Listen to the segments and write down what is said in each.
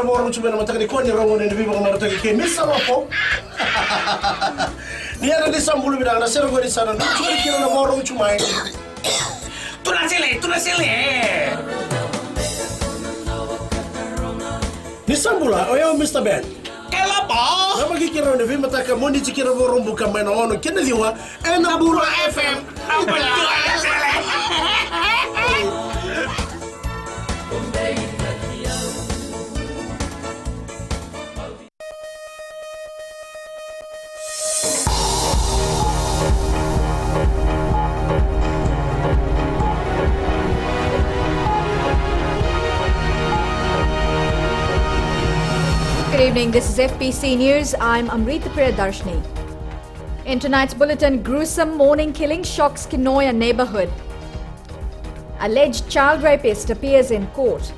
na mo ron chumena mataka ni ko ni rongo ni bibo ko mataka ke misa po. Ni ana di sambulu bidang na sero ko di sana. Churi kira na mo ron chumai. Tu na sile. Ni sambula oyo Mr. Ben. Kela pa. Na magkikira ni bibo mataka mo ni chikira mo ron buka mai na ono kena diwa na bula FM. Good evening, this is FBC News. I'm Amrita Priyadarshini. In tonight's bulletin, gruesome morning killing shocks Kinoya neighborhood. Alleged child rapist appears in court.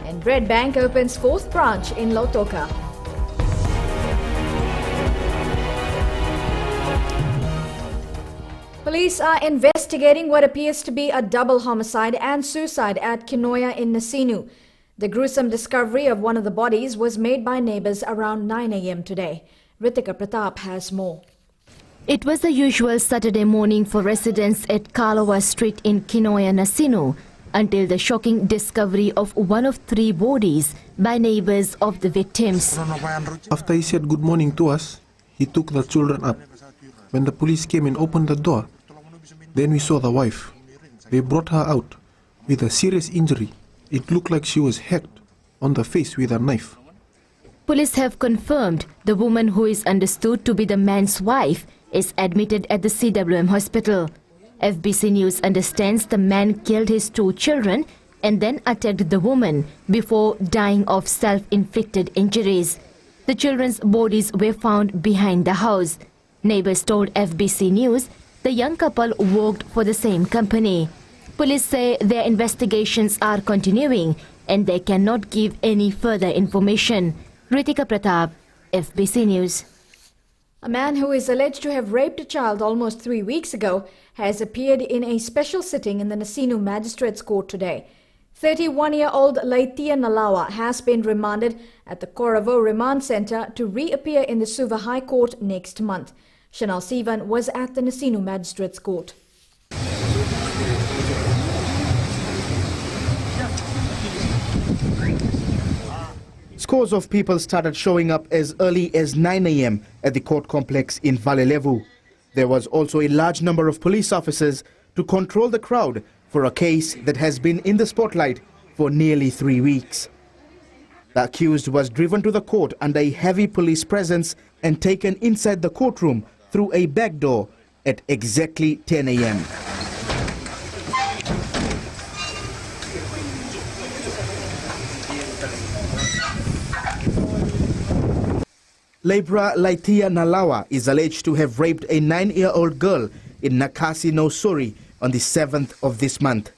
And Bread Bank opens 4th branch in Lautoka. Police are investigating what appears to be a double homicide and suicide at Kinoya in Nasinu. The gruesome discovery of one of the bodies was made by neighbours around 9 a.m. today. Ritika Pratap has more. It was the usual Saturday morning for residents at Kalawa Street in Kinoya, Nasinu, until the shocking discovery of one of 3 bodies by neighbours of the victims. After he said good morning to us, he took the children up. When the police came and opened the door, then we saw the wife. They brought her out with a serious injury. It looked like she was hacked on the face with a knife. Police have confirmed the woman, who is understood to be the man's wife, is admitted at the CWM hospital. FBC News understands the man killed his 2 children and then attacked the woman before dying of self-inflicted injuries. The children's bodies were found behind the house. Neighbors told FBC News the young couple worked for the same company. Police say their investigations are continuing and they cannot give any further information. Ritika Pratap, FBC News. A man who is alleged to have raped a child almost 3 weeks ago has appeared in a special sitting in the Nasinu Magistrates Court today. 31-year-old Laitia Nalawa has been remanded at the Koravo Remand Centre to reappear in the Suva High Court next month. Chanel Sivan was at the Nasinu Magistrates Court. Scores of people started showing up as early as 9 a.m. at the court complex in Valelevu. There was also a large number of police officers to control the crowd for a case that has been in the spotlight for nearly 3 weeks. The accused was driven to the court under a heavy police presence and taken inside the courtroom through a back door at exactly 10 a.m. Labra Laitia Nalawa is alleged to have raped a 9-year-old girl in Nakasi Nosuri on the 7th of this month.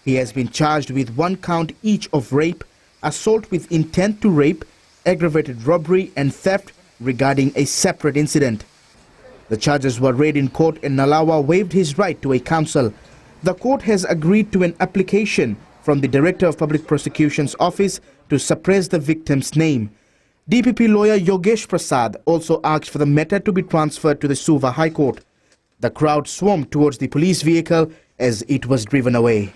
He has been charged with 1 count each of rape, assault with intent to rape, aggravated robbery and theft regarding a separate incident. The charges were read in court and Nalawa waived his right to a counsel. The court has agreed to an application from the Director of Public Prosecution's Office to suppress the victim's name. DPP lawyer Yogesh Prasad also asked for the matter to be transferred to the Suva High Court. The crowd swarmed towards the police vehicle as it was driven away.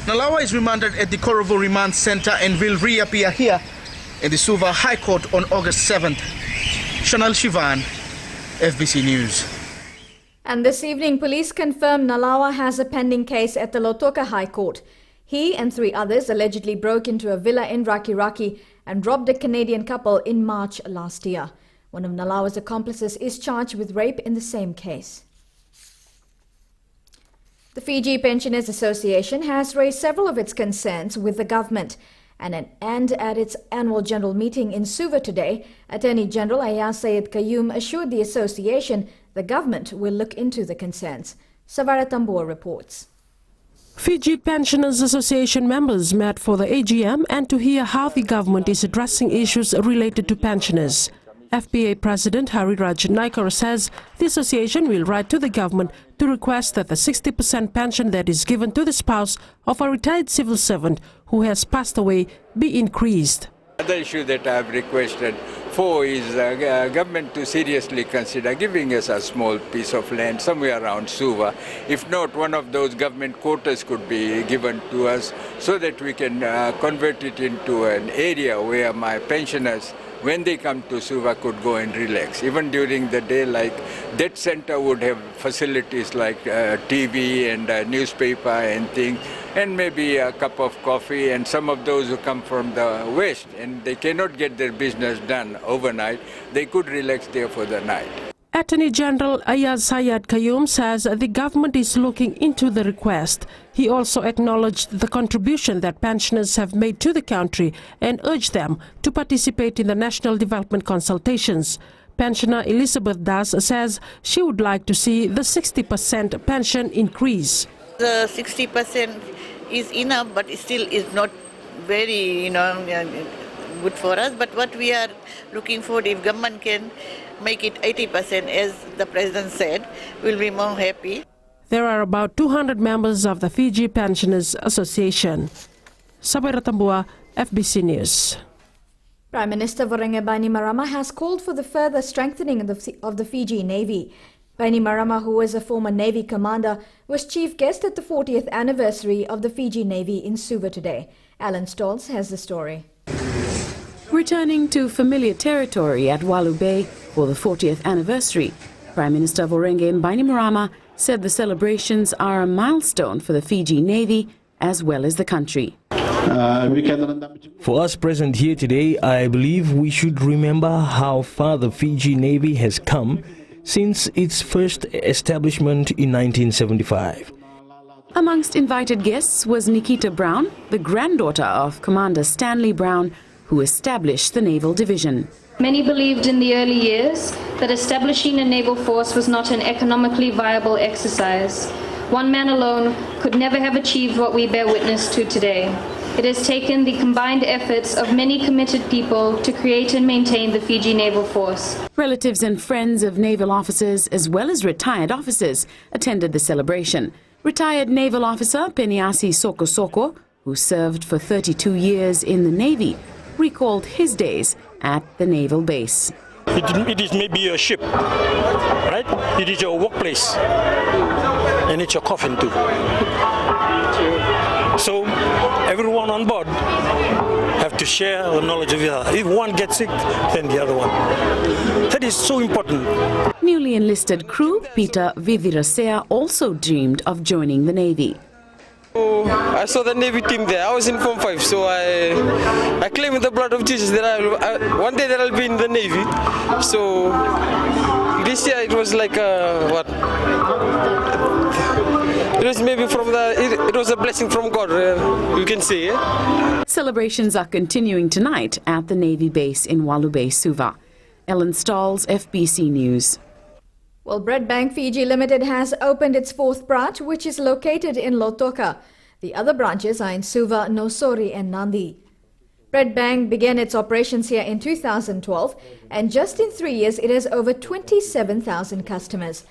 Nalawa is remanded at the Koravo Remand Centre and will reappear here in the Suva High Court on August 7th. Chanel Shivan, FBC News. And this evening, police confirm Nalawa has a pending case at the Lautoka High Court. He and 3 others allegedly broke into a villa in Rakiraki and robbed a Canadian couple in March last year. One of Nalawa's accomplices is charged with rape in the same case. The Fiji Pensioners Association has raised several of its concerns with the government. And at its annual general meeting in Suva today, Attorney General Ayaz Sayed Qayyum assured the association the government will look into the concerns. Savara Tambua reports. Fiji Pensioners Association members met for the AGM and to hear how the government is addressing issues related to pensioners. FBA President Hariraj Naikor says the association will write to the government to request that the 60% pension that is given to the spouse of a retired civil servant who has passed away be increased. Another issue that I have requested for is government to seriously consider giving us a small piece of land somewhere around Suva. If not, one of those government quarters could be given to us so that we can convert it into an area where my pensioners, when they come to Suva, could go and relax. Even during the day, like that center would have facilities like TV and newspaper and things, and maybe a cup of coffee. And some of those who come from the west and they cannot get their business done overnight, they could relax there for the night. Attorney General Ayaz Sayed Qayyum says the government is looking into the request. He also acknowledged the contribution that pensioners have made to the country and urged them to participate in the national development consultations. Pensioner Elizabeth Das says she would like to see the 60% pension increase. The 60% is enough, but it still is not very, good for us. But what we are looking for, if government can make it 80%, as the President said, we'll be more happy. There are about 200 members of the Fiji Pensioners Association. Sabira Tambua, FBC News. Prime Minister Vorenga Bainimarama has called for the further strengthening of the Fiji Navy. Bainimarama, who was a former Navy commander, was chief guest at the 40th anniversary of the Fiji Navy in Suva today. Alan Stolz has the story. Returning to familiar territory at Walu Bay for the 40th anniversary, Prime Minister Vorenga Bainimarama said the celebrations are a milestone for the Fiji Navy as well as the country. For us present here today, I believe we should remember how far the Fiji Navy has come since its first establishment in 1975. Amongst invited guests was Nikita Brown, the granddaughter of Commander Stanley Brown, who established the Naval Division. Many believed in the early years that establishing a naval force was not an economically viable exercise. One man alone could never have achieved what we bear witness to today. It has taken the combined efforts of many committed people to create and maintain the Fiji Naval Force. Relatives and friends of naval officers as well as retired officers attended the celebration. Retired naval officer Peniasi Soko Soko, who served for 32 years in the Navy, recalled his days at the naval base. It is maybe a ship, right? It is your workplace, and it's your coffin too. So everyone on board have to share the knowledge of the other. If one gets sick, then the other one. That is so important. Newly enlisted crew Peter Vivirasea also dreamed of joining the Navy. I saw the Navy team there. I was in Form 5, so I claim in the blood of Jesus that one day that I'll be in the Navy. So this year it was like what? It was maybe it was a blessing from God, you can say. Yeah? Celebrations are continuing tonight at the Navy base in Walu Bay, Suva. Ellen Stalls, FBC News. Well, Bread Bank Fiji Limited has opened its 4th branch, which is located in Lautoka. The other branches are in Suva, Nosori and Nandi. Bread Bank began its operations here in 2012, and just in 3 years it has over 27,000 customers.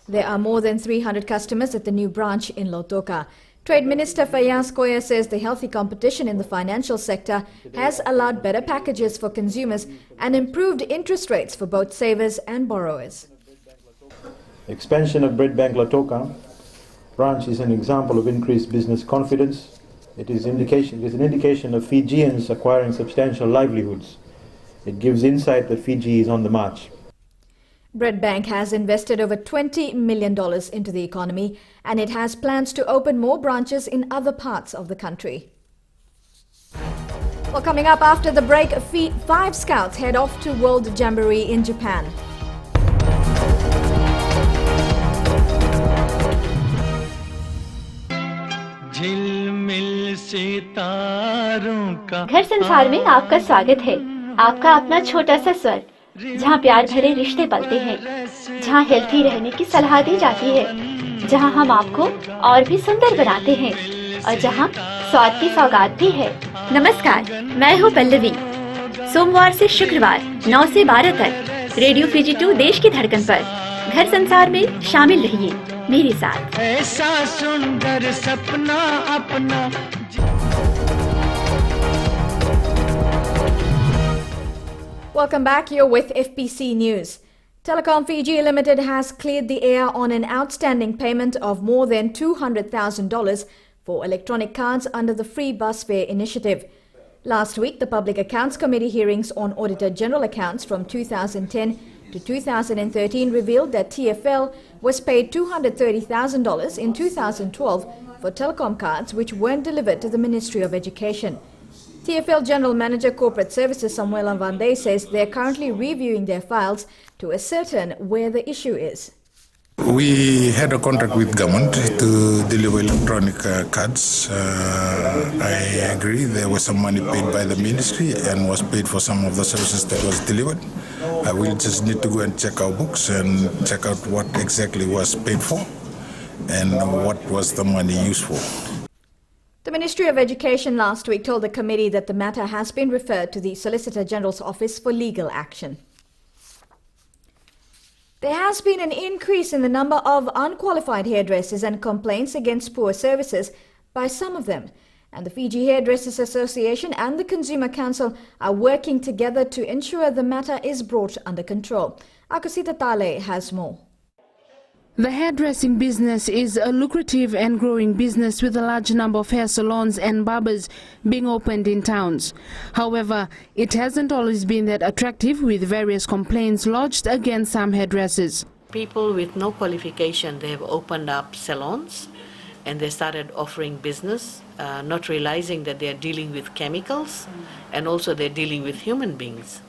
There are more than 300 customers at the new branch in Lautoka. Trade Minister Fayaz Koya says the healthy competition in the financial sector has allowed better packages for consumers and improved interest rates for both savers and borrowers. Expansion of Bread Bank Lautoka branch is an example of increased business confidence. It is an indication of Fijians acquiring substantial livelihoods. It gives insight that Fiji is on the march. Bread Bank has invested over $20 million into the economy, and it has plans to open more branches in other parts of the country. Well, coming up after the break, 5 scouts head off to World Jamboree in Japan. घर संसार में आपका स्वागत है। आपका अपना छोटा सा स्वर, जहाँ प्यार भरे रिश्ते पलते हैं, जहाँ हेल्थी रहने की सलाह दी जाती है, जहाँ हम आपको और भी सुंदर बनाते हैं और जहाँ स्वाद की सौगात भी है। नमस्कार, मैं हूँ पल्लवी। सोमवार से शुक्रवार 9 से 12 तक रेडियो FBC 2 देश की धड़कन पर घर संसार में शामिल रहिए मेरे साथ। ऐसा सुंदर सपना अपना। Welcome back. You're with FBC News. Telecom Fiji Limited has cleared the air on an outstanding payment of more than $200,000 for electronic cards under the Free Bus Fare initiative. Last week, the Public Accounts Committee hearings on Auditor General accounts from 2010 to 2013 revealed that TFL was paid $230,000 in 2012 for telecom cards which weren't delivered to the Ministry of Education. TFL General Manager Corporate Services Samuela Vande says they're currently reviewing their files to ascertain where the issue is. We had a contract with government to deliver electronic cards. I agree there was some money paid by the ministry and was paid for some of the services that was delivered. I will just need to go and check our books and check out what exactly was paid for and what was the money used for. The Ministry of Education last week told the committee that the matter has been referred to the Solicitor General's office for legal action. There has been an increase in the number of unqualified hairdressers and complaints against poor services by some of them. And the Fiji Hairdressers Association and the Consumer Council are working together to ensure the matter is brought under control. Akosita Tale has more. The hairdressing business is a lucrative and growing business with a large number of hair salons and barbers being opened in towns. However, it hasn't always been that attractive, with various complaints lodged against some hairdressers. People with no qualification, they have opened up salons and they started offering business, not realizing that they are dealing with chemicals and also they're dealing with human beings.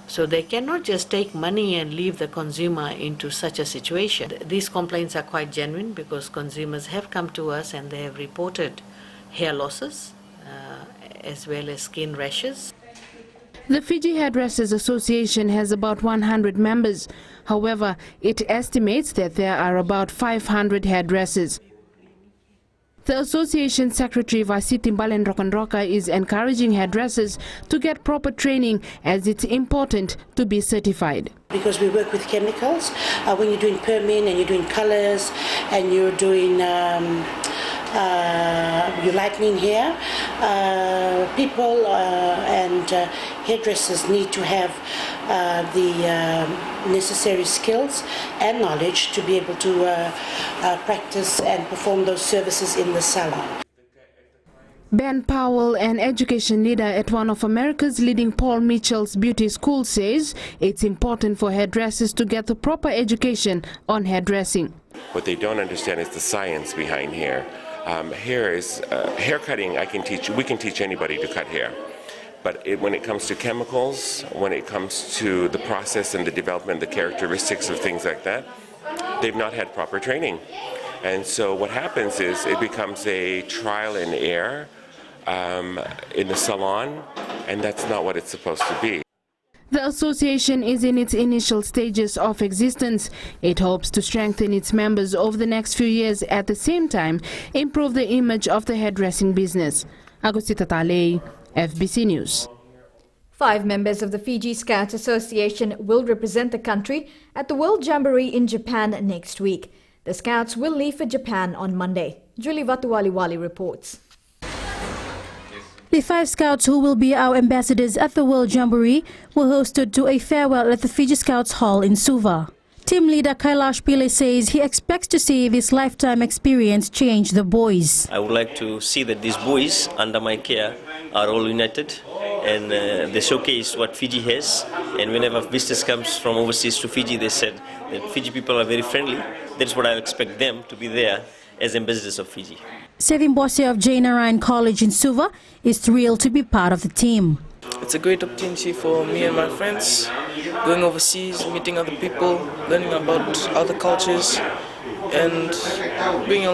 So they cannot just take money and leave the consumer into such a situation. These complaints are quite genuine because consumers have come to us and they have reported hair losses as well as skin rashes. The Fiji Hairdressers Association has about 100 members. However, it estimates that there are about 500 hairdressers. The association secretary Vasiti Mbalendrokanroka is encouraging hairdressers to get proper training, as it's important to be certified. Because we work with chemicals, when you're doing permin and you're doing colors and you're doing you're lightening hair, people and hairdressers need to have the necessary skills and knowledge to be able to practice and perform those services in the salon. Ben Powell, an education leader at one of America's leading Paul Mitchell's beauty schools, says it's important for hairdressers to get the proper education on hairdressing. What they don't understand is the science behind hair. Hair cutting, we can teach anybody to cut hair. But when it comes to chemicals, when it comes to the process and the development, the characteristics of things like that, they've not had proper training. And so what happens is it becomes a trial and error in the salon, and that's not what it's supposed to be. The association is in its initial stages of existence. It hopes to strengthen its members over the next few years, at the same time improve the image of the hairdressing business. Agosita Tale, FBC News. 5 members of the Fiji Scouts Association will represent the country at the World Jamboree in Japan next week. The Scouts will leave for Japan on Monday. Julie Vatuwaliwali reports. The 5 Scouts who will be our ambassadors at the World Jamboree were hosted to a farewell at the Fiji Scouts Hall in Suva. Team leader Kailash Pillai says he expects to see this lifetime experience change the boys. I would like to see that these boys under my care are all united and they showcase what Fiji has. And whenever visitors come from overseas to Fiji, they said that Fiji people are very friendly. That's what I expect them to be there as ambassadors of Fiji. Sevim Bosse of J. Narayan College in Suva is thrilled to be part of the team. It's a great opportunity for me and my friends, going overseas, meeting other people, learning about other cultures, and learning a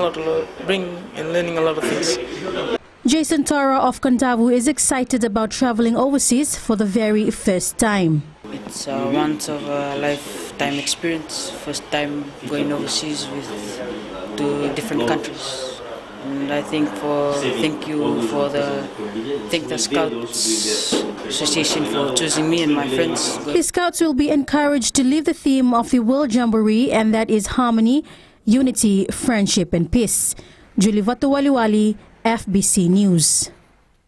lot of things. Jason Tara of Kandavu is excited about traveling overseas for the very first time. It's a once of a lifetime experience, first time going overseas to different countries. And I thank the Scouts Association for choosing me and my friends. The Scouts will be encouraged to live the theme of the World Jamboree, and that is harmony, unity, friendship and peace. Julie Vatuwaliwali, FBC News.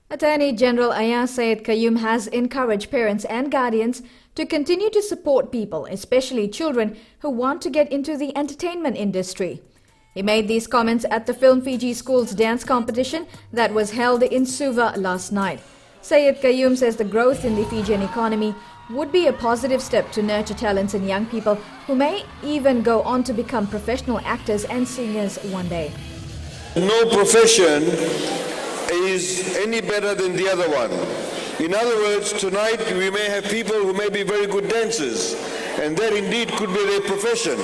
Attorney General Ayaz Sayed Qayyum has encouraged parents and guardians to continue to support people, especially children, who want to get into the entertainment industry. He made these comments at the Film Fiji Schools dance competition that was held in Suva last night. Sayed Qayyum says the growth in the Fijian economy would be a positive step to nurture talents in young people who may even go on to become professional actors and singers one day. No profession is any better than the other one. In other words, tonight we may have people who may be very good dancers, and that indeed could be their profession.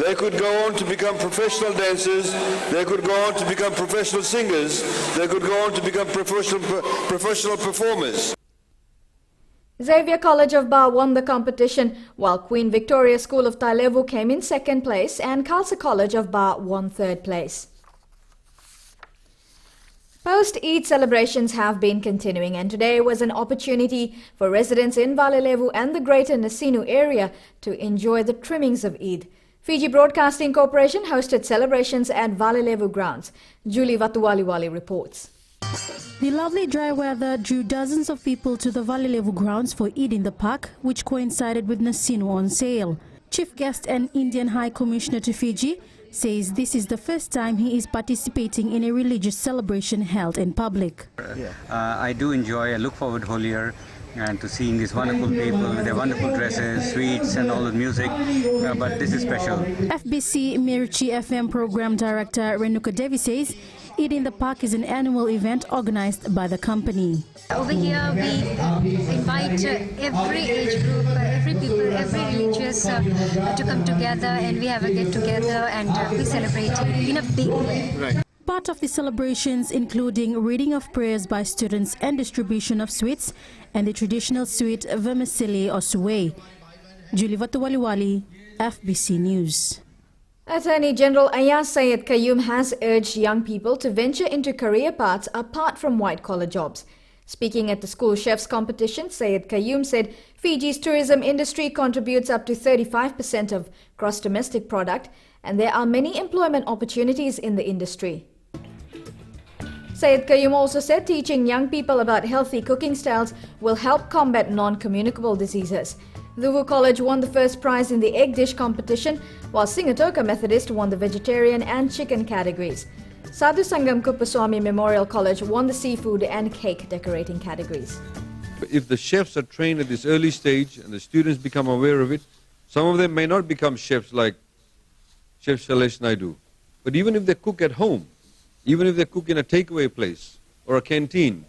They could go on to become professional dancers, they could go on to become professional singers, they could go on to become professional performers. Xavier College of Bar won the competition, while Queen Victoria School of Tailevu came in second place and Khalsa College of Bar won third place. Post-Eid celebrations have been continuing, and today was an opportunity for residents in Valilevu and the greater Nasinu area to enjoy the trimmings of Eid. Fiji Broadcasting Corporation hosted celebrations at Valilevu grounds. Julie Vatuwaliwali reports. The lovely dry weather drew dozens of people to the Valilevu grounds for Eid in the park, which coincided with Nasinu on sale. Chief guest and Indian High Commissioner to Fiji says this is the first time he is participating in a religious celebration held in public. I do enjoy, I look forward whole year and to seeing these wonderful people with their wonderful dresses, sweets and all the music, but this is special. FBC Miruchi FM Program Director Renuka Devi says Eid in the Park is an annual event organized by the company. Over here we invite every age group, every people, every religious to come together, and we have a get together and we celebrate in a big way. Right. Part of the celebrations including reading of prayers by students and distribution of sweets and the traditional sweet vermicelli or suway. Julie Vatuwaliwali, FBC News. Attorney General Ayaz Sayed Qayyum has urged young people to venture into career paths apart from white-collar jobs. Speaking at the school chefs competition, Sayed Qayyum said Fiji's tourism industry contributes up to 35% of gross domestic product, and there are many employment opportunities in the industry. Sayed Qayyum also said teaching young people about healthy cooking styles will help combat non-communicable diseases. Luwu College won the first prize in the egg dish competition, while Singatoka Methodist won the vegetarian and chicken categories. Sadhu Sangam Kuppaswamy Memorial College won the seafood and cake decorating categories. If the chefs are trained at this early stage and the students become aware of it, some of them may not become chefs like Chef Shailesh Naidu. But even if they cook at home, even if they cook in a takeaway place or a canteen,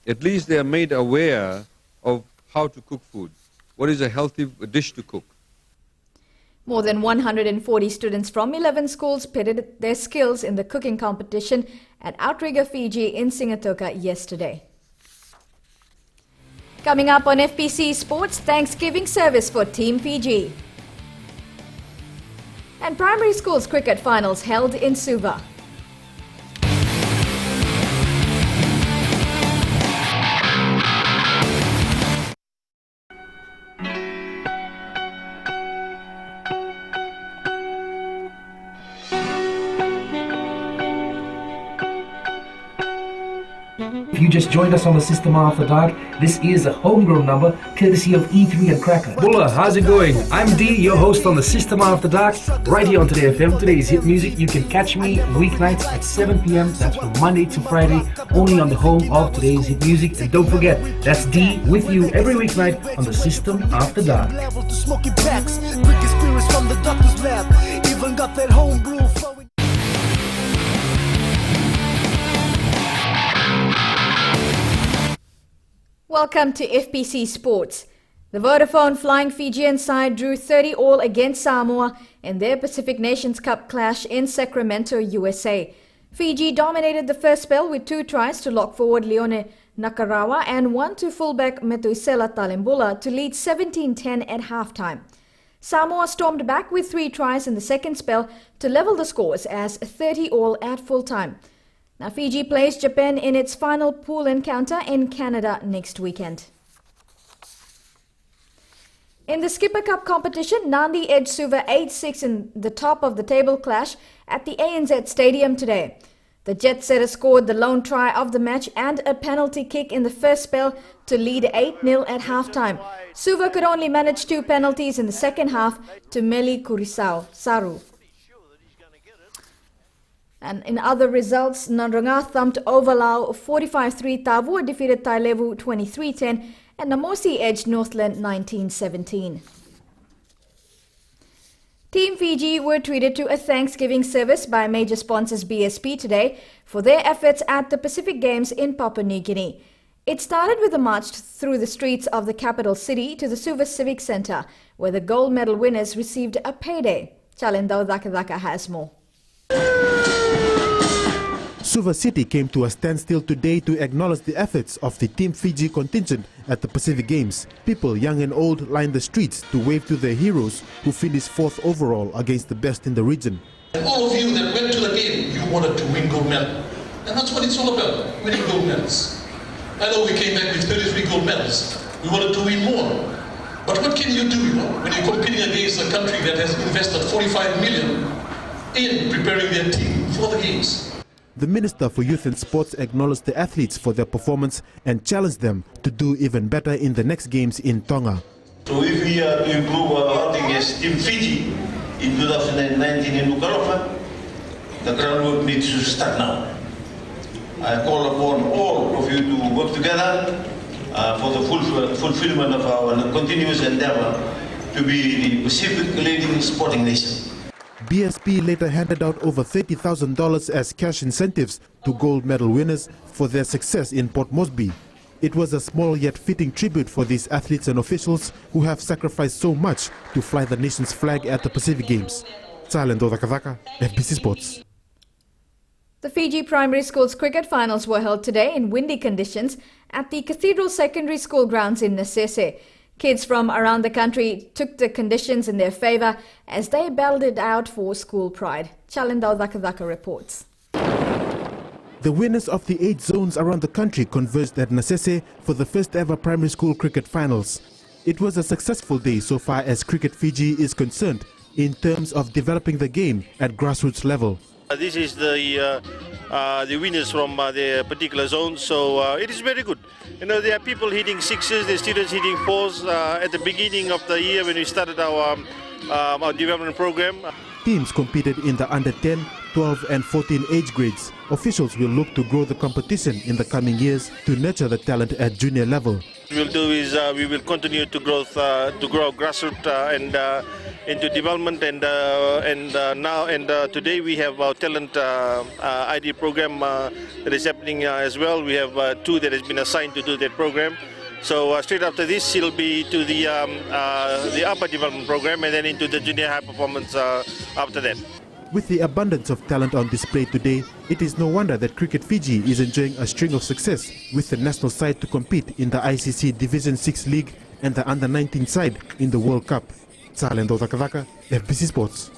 at least they are made aware of how to cook food. What is a healthy dish to cook? More than 140 students from 11 schools pitted their skills in the cooking competition at Outrigger Fiji in Singatoka yesterday. Coming up on FBC Sports, Thanksgiving service for Team Fiji. And primary schools cricket finals held in Suva. If you just joined us on the System After Dark, this is a homegrown number courtesy of E3 and Cracker. Bulla, how's it going? I'm D, your host on the System After Dark, right here on Today FM. Today's hit music. You can catch me weeknights at 7 p.m. That's from Monday to Friday, only on the home of Today's hit music. And don't forget, that's D with you every weeknight on the System After Dark. Welcome to FBC Sports. The Vodafone Flying Fijian side drew 30-all against Samoa in their Pacific Nations Cup clash in Sacramento, USA. Fiji dominated the first spell with 2 tries to lock forward Leone Nakarawa and 1 to fullback Metuisela Talimbula to lead 17-10 at halftime. Samoa stormed back with 3 tries in the second spell to level the scores as 30-all at full time. Now Fiji plays Japan in its final pool encounter in Canada next weekend. In the Skipper Cup competition, Nandi edged Suva 8-6 in the top of the table clash at the ANZ Stadium today. The jet setter scored the lone try of the match and a penalty kick in the first spell to lead 8-0 at halftime. Suva could only manage 2 penalties in the second half to Meli Saru. And in other results, Nandronga thumped Overlau 45-3, Tavua defeated Tailevu 23-10, and Namosi edged Northland 19-17. Team Fiji were treated to a Thanksgiving service by major sponsors BSP today for their efforts at the Pacific Games in Papua New Guinea. It started with a march through the streets of the capital city to the Suva Civic Centre, where the gold medal winners received a payday. Chalendao Dakadaka has more. Suva City came to a standstill today to acknowledge the efforts of the Team Fiji contingent at the Pacific Games. People, young and old, lined the streets to wave to their heroes who finished 4th overall against the best in the region. And all of you that went to the game, you wanted to win gold medal. And that's what it's all about, winning gold medals. I know we came back with 33 gold medals. We wanted to win more. But what can you do, when you're competing against a country that has invested 45 million in preparing their team for the games? The Minister for Youth and Sports acknowledged the athletes for their performance and challenged them to do even better in the next games in Tonga. So if we are to improve our outing as Team Fiji in 2019 in Nuku'alofa, the groundwork needs to start now. I call upon all of you to work together for the fulfillment of our continuous endeavor to be the Pacific leading sporting nation. BSP later handed out over $30,000 as cash incentives to gold medal winners for their success in Port Moresby. It was a small yet fitting tribute for these athletes and officials who have sacrificed so much to fly the nation's flag at the Pacific Games. Chalendao Dakadaka, FBC Sports. The Fiji Primary School's cricket finals were held today in windy conditions at the Cathedral Secondary School grounds in Nasese. Kids from around the country took the conditions in their favour as they battled it out for school pride. Chalendao Dakadaka reports. The winners of the 8 zones around the country converged at Nasese for the first ever primary school cricket finals. It was a successful day so far as Cricket Fiji is concerned in terms of developing the game at grassroots level. This is the winners from the particular zone, so it is very good. There are people hitting 6s, the students hitting 4s at the beginning of the year when we started our development program. Teams competed in the under 10, 12 and 14 age grades. Officials will look to grow the competition in the coming years to nurture the talent at junior level. What we'll do is we will continue to grow grassroots and into development and today we have our talent ID program that is happening as well. We have 2 that has been assigned to do that program. So straight after this, it'll be to the upper development program and then into the junior high performance after that. With the abundance of talent on display today, it is no wonder that Cricket Fiji is enjoying a string of success with the national side to compete in the ICC Division 6 League and the under-19 side in the World Cup. Chalendao Dakadaka, FBC Sports.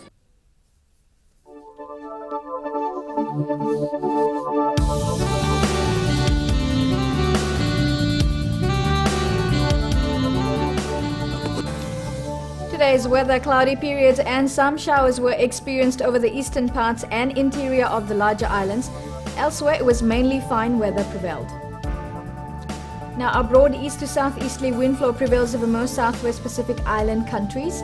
Today's weather, cloudy periods and some showers were experienced over the eastern parts and interior of the larger islands. Elsewhere, it was mainly fine weather prevailed. Now, a broad east to southeasterly wind flow prevails over most southwest Pacific island countries.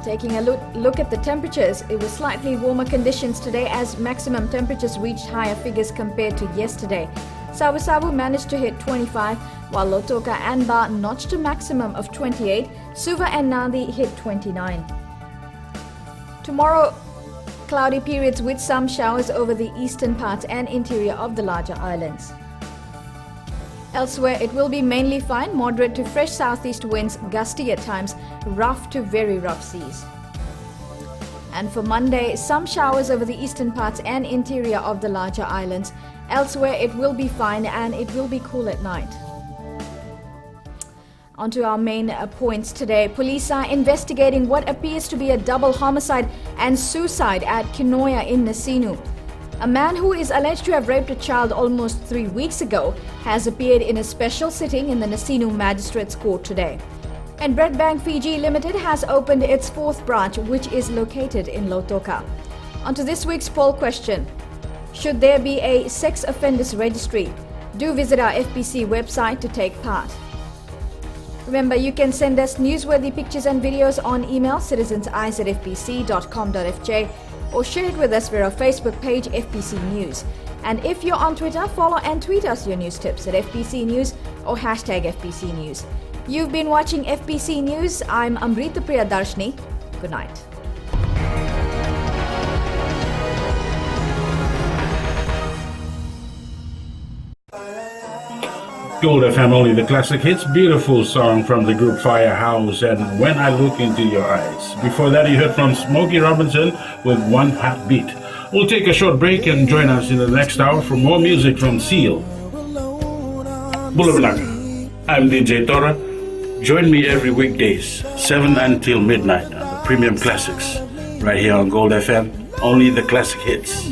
Taking a look at the temperatures, it was slightly warmer conditions today as maximum temperatures reached higher figures compared to yesterday. Savu managed to hit 25, while Lotoka and Ba notched a maximum of 28. Suva and Nadi hit 29. Tomorrow, cloudy periods with some showers over the eastern parts and interior of the larger islands. Elsewhere, it will be mainly fine, moderate to fresh southeast winds, gusty at times, rough to very rough seas. And for Monday, some showers over the eastern parts and interior of the larger islands. Elsewhere, it will be fine and it will be cool at night. On to our main points today. Police are investigating what appears to be a double homicide and suicide at Kinoya in Nasinu. A man who is alleged to have raped a child almost 3 weeks ago has appeared in a special sitting in the Nasinu Magistrates Court today. And Bread Bank Fiji Limited has opened its 4th branch, which is located in Lautoka. On to this week's poll question. Should there be a sex offenders registry? Do visit our FBC website to take part. Remember, you can send us newsworthy pictures and videos on email citizenseyes@fbc.com.fj or share it with us via our Facebook page FBC News. And if you're on Twitter, follow and tweet us your news tips at FBC News or #FBC News. You've been watching FBC News. I'm Amrita Priyadarshini. Good night. Gold FM, only the classic hits. Beautiful song from the group Firehouse and When I Look Into Your Eyes. Before that, you heard from Smokey Robinson with One Heartbeat. We'll take a short break and join us in the next hour for more music from Seal. Bulablanca. I'm DJ Tora. Join me every weekdays, 7 until midnight on the Premium Classics, right here on Gold FM, only the classic hits.